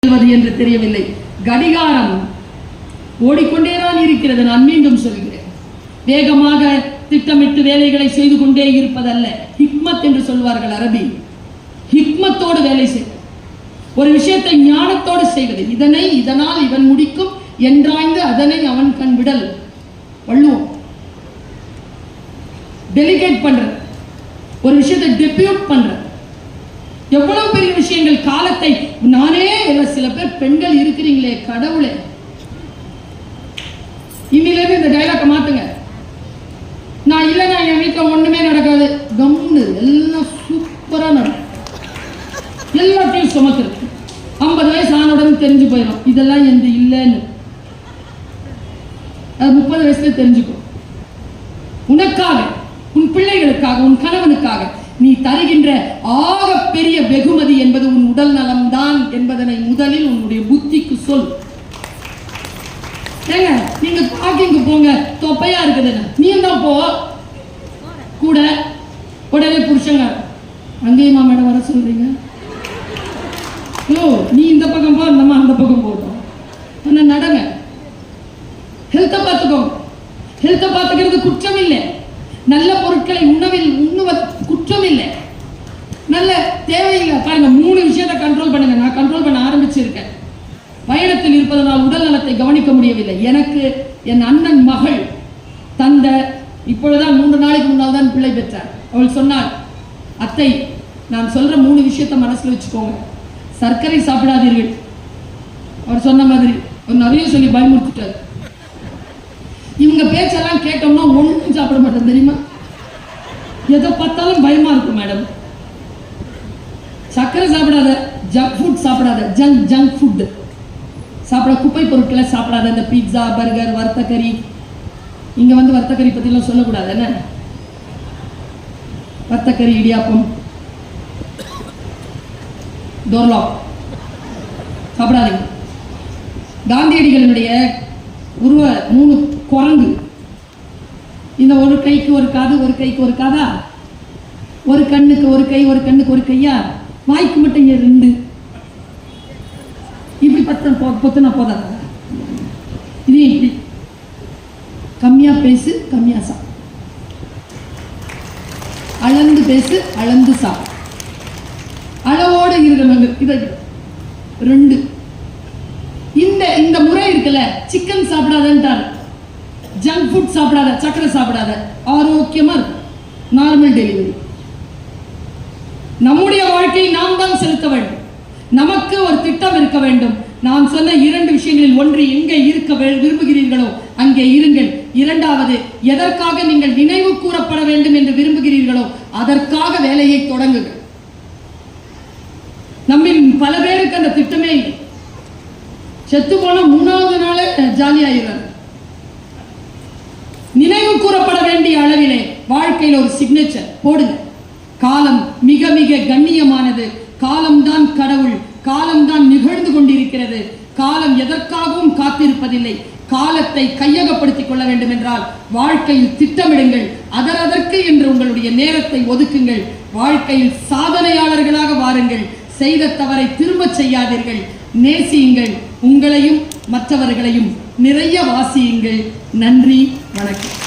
என்று தெரியவில்லை. கடிகாரம் ஓடிக்கொண்டேதான் இருக்கிறது. நான் மீண்டும் சொல்கிறேன், வேகமாக திட்டமிட்டு வேலைகளை செய்து கொண்டே இருப்பதல்ல. ஹிக்மத் என்று சொல்வார்கள் அரபி. ஹிக்மத்தோடு வேலை செய்வது, ஒரு விஷயத்தை ஞானத்தோடு செய்வது. இதனால் இவன் முடிக்கும் என்றாய்ந்து அதனை அவன் கண் விடல். வள்ளுவம் டெலிகேட் பண்றது, ஒரு விஷயத்தை டெபியூட் பண்றது. எவ்வளவு பெரிய விஷயங்கள். காலத்தை நானே, சில பேர் பெண்கள் இருக்கிறீங்களே கடவுளே, இன்னிலிருந்து இந்த டைலாக மாத்துங்க. நான் இல்லைன்னா என் வீட்டில் ஒண்ணுமே நடக்காது. கம்னு எல்லாம் சூப்பரா நடக்கும். எல்லாத்தையும் சுமத்துருக்கு. 50 வயசு ஆனவுடன் தெரிஞ்சு போயிடும் இதெல்லாம் எந்த இல்லைன்னு. அது 30 வயசுல தெரிஞ்சுக்கும். உனக்காக, உன் பிள்ளைகளுக்காக, உன் கணவனுக்காக நீ தருகின்ற ஆக பெரிய வெகுமதி என்பது உன் உடல் நலம்தான் என்பதனை முதலில் உன்னுடைய புத்திக்கு சொல். ஏங்க, நீங்க வாக்கிங் போங்க, தொப்பையா இருக்குது, நீ தான் போ கூட. உடனே புருஷங்க, அங்கேயுமா மேடம் வர சொல்றீங்க? நீ இந்த பக்கம் போ, நம்ம அந்த பக்கம் போட்டோம். ஆனா நடங்க, ஹெல்த்தை பார்த்துக்கோங்க. ஹெல்த்தை பார்த்துக்கிறது குற்றம் இல்லை. நல்ல பொருட்களை உண்ணுவது குற்றம் இல்லை. நல்ல தேவையில்லை. பாருங்க, 3 விஷயத்தை கண்ட்ரோல் பண்ணுங்க. நான் கண்ட்ரோல் பண்ண ஆரம்பிச்சிருக்கேன். பயணத்தில் இருப்பதனால் உடல் நலத்தை கவனிக்க முடியவில்லை. எனக்கு என் அண்ணன் மகள் தந்த, இப்பொழுதுதான் 3 நாளைக்கு முன்னால் தான் பிள்ளை பெற்றார். அவள் சொன்னாள், அத்தை நான் சொல்ற 3 விஷயத்தை மனசுல வச்சுக்கோங்க. சர்க்கரை சாப்பிடாதீர்கள். அவர் சொன்ன மாதிரி அவர் நிறைய சொல்லி பயமுறுத்திட்டார். இவங்க பேச்செல்லாம் கேட்டோம்னா ஒன்றும் சாப்பிட மாட்டோம் தெரியுமா? எதை பார்த்தாலும் பயமா இருக்கும் மேடம். சர்க்கரை சாப்பிடாத, ஜங்க் ஃபுட் சாப்பிடாத, ஜங்க் ஃபுட் சாப்பிட, குப்பை பொருட்களை சாப்பிடாத. இந்த பீட்சா, பர்கர், வர்த்தக்கறி. இங்க வந்து வர்த்தக்கறி பத்திலாம் சொல்லக்கூடாது என்ன? வர்த்தக்கறி, இடியாப்பம், தோர்லா சாப்பிடாதீங்க. காந்தியடிகளினுடைய உருவ 3 குரங்கு. இந்த ஒரு கைக்கு ஒரு காது, ஒரு கைக்கு ஒரு காதா, ஒரு கண்ணுக்கு ஒரு கை, ஒரு கண்ணுக்கு ஒரு கையா, வாய்க்கு மட்டும் 2. இப்படி பொத்துனா போதாத. இது இப்படி கம்மியா பேசு, கம்மியா சா, அளந்து பேசு, அளந்து சா, அளவோடு இருக்கிறவங்க. இதை 2. இந்த முறை இருக்குல்ல, சிக்கன் சாப்பிடாதன்ட்டார், ஜங்க் ஃபுட் சாப்பிடாத, சக்கரை சாப்பிடாத, ஆரோக்கியமா இருக்கும், நார்மல் டெலிவரி. நம்முடைய வாழ்க்கையை நாம் தான் செலுத்த வேண்டும். நமக்கு ஒரு திட்டம் இருக்க வேண்டும். நான் சொன்ன 2 விஷயங்களில் ஒன்று, எங்கே இருக்க விரும்புகிறீர்களோ அங்கே இருங்கள். 2வது, எதற்காக நீங்கள் நினைவு கூறப்பட வேண்டும் என்று விரும்புகிறீர்களோ அதற்காக வேலையை தொடங்குங்கள். நம்மில் பல பேருக்கு அந்த திட்டமே இல்லை. செத்து போன 3வது நாளே ஜாலியாகிறார். நினைவு கூறப்பட வேண்டிய அளவிலே வாழ்க்கையில் ஒரு சிக்னேச்சர் போடுங்க. காலம் மிக மிக கண்ணியமானது. காலம்தான் கடவுள். காலம்தான் நிகழ்ந்து கொண்டிருக்கிறது. காலம் எதற்காகவும் காத்திருப்பதில்லை. காலத்தை கையகப்படுத்திக் கொள்ள வேண்டும் என்றால் வாழ்க்கையில் திட்டமிடுங்கள். அதற்கு என்று உங்களுடைய நேரத்தை ஒதுக்குங்கள். வாழ்க்கையில் சாதனையாளர்களாக வாருங்கள். செய்த தவறை திரும்ப செய்யாதீர்கள். நேசியுங்கள். உங்களையும் மற்றவர்களையும் நிறைய வாசியுங்கள். நன்றி, வணக்கம்.